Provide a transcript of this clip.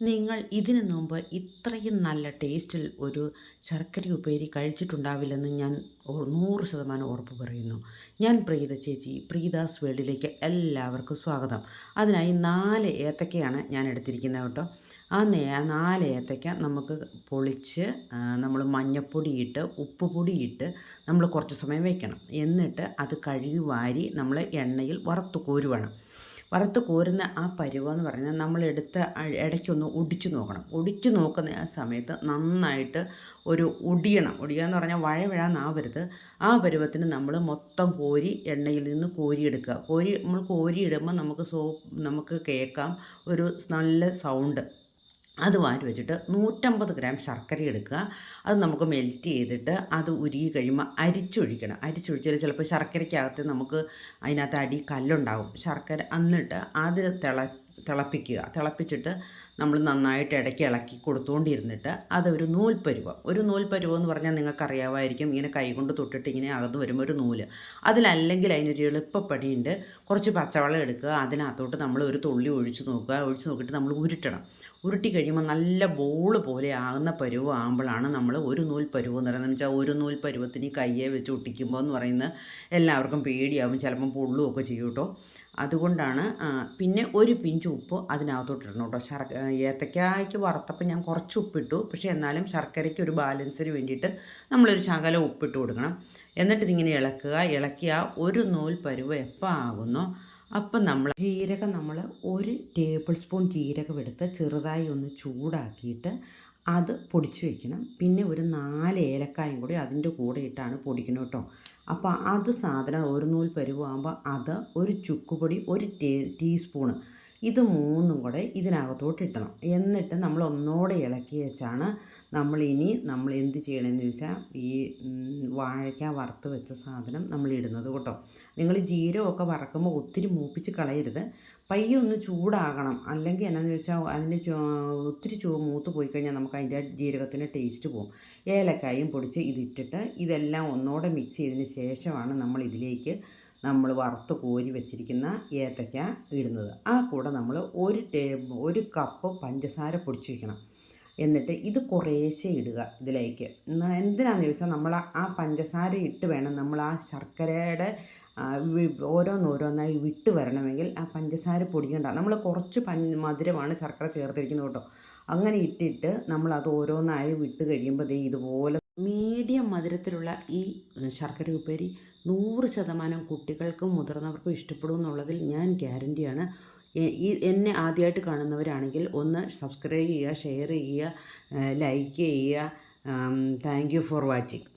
നിങ്ങൾ ഇതിനു മുമ്പ് ഇത്രയും നല്ല ടേസ്റ്റിൽ ഒരു ശർക്കര ഉപ്പേരി കഴിച്ചിട്ടുണ്ടാവില്ലെന്ന് ഞാൻ 100% ഉറപ്പ് പറയുന്നു. ഞാൻ പ്രീത ചേച്ചി, പ്രീതാസ് വേൾഡിലേക്ക് എല്ലാവർക്കും സ്വാഗതം. അതിനായി 4 ഏത്തക്കയാണ് ഞാൻ എടുത്തിരിക്കുന്നത് കേട്ടോ. ആ 4 ഏത്തക്ക നമുക്ക് പൊളിച്ച് നമ്മൾ മഞ്ഞപ്പൊടിയിട്ട് ഉപ്പ് പൊടിയിട്ട് നമ്മൾ കുറച്ച് സമയം വയ്ക്കണം. എന്നിട്ട് അത് കഴുകി വാരി നമ്മൾ എണ്ണയിൽ വറുത്ത് കോരുവേണം. വറുത്ത് കോരുന്ന ആ പരുവമെന്ന് പറഞ്ഞാൽ നമ്മളെടുത്ത ഇടയ്ക്കൊന്ന് ഒടിച്ചു നോക്കണം. ഒടിച്ചു നോക്കുന്ന ആ സമയത്ത് നന്നായിട്ട് ഒരു ഒടിയുക എന്ന് പറഞ്ഞാൽ വഴവിഴാന്നാവരുത്. ആ പരുവത്തിന് നമ്മൾ മൊത്തം കോരി എണ്ണയിൽ നിന്ന് കോരിയെടുക്കുക. നമ്മൾ കോരിയിടുമ്പോൾ നമുക്ക് കേൾക്കാം ഒരു നല്ല സൗണ്ട്. അത് വാരി വെച്ചിട്ട് 150 ഗ്രാം ശർക്കര എടുക്കുക. അത് നമുക്ക് മെൽറ്റ് ചെയ്തിട്ട് അത് ഉരുകി കഴിയുമ്പോൾ അരിച്ചൊഴിക്കണം. അരിച്ചൊഴിച്ചാൽ ചിലപ്പോൾ ശർക്കരയ്ക്കകത്ത് നമുക്ക് അതിനകത്ത് അടി കല്ലുണ്ടാകും. ശർക്കര എന്നിട്ട് അത് തിളപ്പിച്ചിട്ട് നമ്മൾ നന്നായിട്ട് ഇടയ്ക്ക് ഇളക്കി കൊടുത്തുകൊണ്ടിരുന്നിട്ട് അതൊരു നൂൽപ്പരുവം എന്ന് പറഞ്ഞാൽ നിങ്ങൾക്കറിയാമായിരിക്കും. ഇങ്ങനെ കൈകൊണ്ട് തൊട്ടിട്ട് ഇങ്ങനെ അകന്ന് വരുമ്പോൾ ഒരു നൂല്. അതിലല്ലെങ്കിൽ അതിനൊരു എളുപ്പപ്പണിയുണ്ട്. കുറച്ച് പച്ചവെള്ളം എടുക്കുക, അതിനകത്തോട്ട് നമ്മൾ ഒരു തുള്ളി ഒഴിച്ച് നോക്കിയിട്ട് നമ്മൾ ഉരുട്ടി കഴിയുമ്പോൾ നല്ല ബോള് പോലെ ആകുന്ന പരുവം ആകുമ്പോഴാണ് നമ്മൾ ഒരു നൂൽ പരുവം എന്ന് പറയുന്നത്. വെച്ചാൽ ഒരു നൂൽ പരുവത്തിന് കയ്യെ വെച്ച് ഒട്ടിക്കുമ്പോൾ എന്ന് പറയുന്നത് എല്ലാവർക്കും പേടിയാവും, ചിലപ്പം പൊള്ളുമൊക്കെ ചെയ്യും കേട്ടോ. അതുകൊണ്ടാണ്. പിന്നെ ഒരു പിഞ്ച് ഉപ്പ് അതിനകത്തോട്ട് ഇടണം കേട്ടോ. ഏത്തക്കായ്ക്ക് വറുത്തപ്പോൾ ഞാൻ കുറച്ച് ഉപ്പിട്ടു, പക്ഷേ എന്നാലും ശർക്കരയ്ക്ക് ഒരു ബാലൻസിന് വേണ്ടിയിട്ട് നമ്മളൊരു ശകലം ഉപ്പിട്ട് കൊടുക്കണം. എന്നിട്ട് ഇതിങ്ങനെ ഇളക്കിയ ഒരു നൂൽ പരുവം എപ്പോൾ ആകുന്നോ അപ്പം നമ്മൾ 1 ടേബിൾ സ്പൂൺ ജീരകം എടുത്ത് ചെറുതായി ഒന്ന് ചൂടാക്കിയിട്ട് അത് പൊടിച്ച് വയ്ക്കണം. പിന്നെ ഒരു 4 ഏലക്കായും കൂടി അതിൻ്റെ കൂടെ ഇട്ടാണ് പൊടിക്കണം കേട്ടോ. അപ്പോൾ അത് സാധനം ഒരു നൂൽ പരുവാകുമ്പോൾ അത് ഒരു ചുക്കുപൊടി 1 ടീസ്പൂണ് ഇത് 3ഉം കൂടെ ഇതിനകത്തോട്ട് ഇട്ടണം. എന്നിട്ട് നമ്മൾ ഒന്നോടെ ഇളക്കി വെച്ചാണ് നമ്മൾ എന്ത് ചെയ്യണമെന്ന് ചോദിച്ചാൽ ഈ വാഴയ്ക്ക വറുത്ത് വെച്ച സാധനം നമ്മൾ ഇടുന്നത് കേട്ടോ. നിങ്ങൾ ജീരകമൊക്കെ വറക്കുമ്പോൾ ഒത്തിരി മൂപ്പിച്ച് കളയരുത്. പയ്യെ ഒന്ന് ചൂടാകണം. അല്ലെങ്കിൽ എന്നാന്ന് ചോദിച്ചാൽ അതിൻ്റെ ഒത്തിരി മൂത്ത് പോയി കഴിഞ്ഞാൽ നമുക്ക് അതിൻ്റെ ജീരകത്തിൻ്റെ ടേസ്റ്റ് പോകും. ഏലക്കായും പൊടിച്ച് ഇതിട്ടിട്ട് ഇതെല്ലാം ഒന്നോടെ മിക്സ് ചെയ്തതിന് ശേഷമാണ് നമ്മൾ വറുത്ത് കോരി വെച്ചിരിക്കുന്ന ഏത്തയ്ക്ക ഇടുന്നത്. ആ കൂടെ നമ്മൾ 1 കപ്പ് പഞ്ചസാര പൊടിച്ച് വയ്ക്കണം. എന്നിട്ട് ഇത് കുറേശ്ശെ ഇടുക ഇതിലേക്ക്. എന്തിനാണെന്ന് ചോദിച്ചാൽ നമ്മൾ ആ പഞ്ചസാര ഇട്ട് വേണം നമ്മൾ ആ ശർക്കരയുടെ ഓരോന്നോരോന്നായി വിട്ട് വരണമെങ്കിൽ ആ പഞ്ചസാര പൊടിക്കണ്ട. നമ്മൾ കുറച്ച് മധുരമാണ് ശർക്കര ചേർത്തിരിക്കുന്നത് കേട്ടോ. അങ്ങനെ ഇട്ടിട്ട് നമ്മളത് ഓരോന്നായി വിട്ട് കഴിയുമ്പോൾ ഇതുപോലെ മീഡിയം മധുരത്തിലുള്ള ഈ ശർക്കര ഉപ്പേരി 100% കുട്ടികൾക്കും മുതിർന്നവർക്കും ഇഷ്ടപ്പെടും എന്നുള്ളതിൽ ഞാൻ ഗ്യാരൻറ്റിയാണ്. എന്നെ ആദ്യമായിട്ട് കാണുന്നവരാണെങ്കിൽ ഒന്ന് സബ്സ്ക്രൈബ് ചെയ്യുക, ഷെയർ ചെയ്യുക, ലൈക്ക് ചെയ്യുക. Thank you for watching.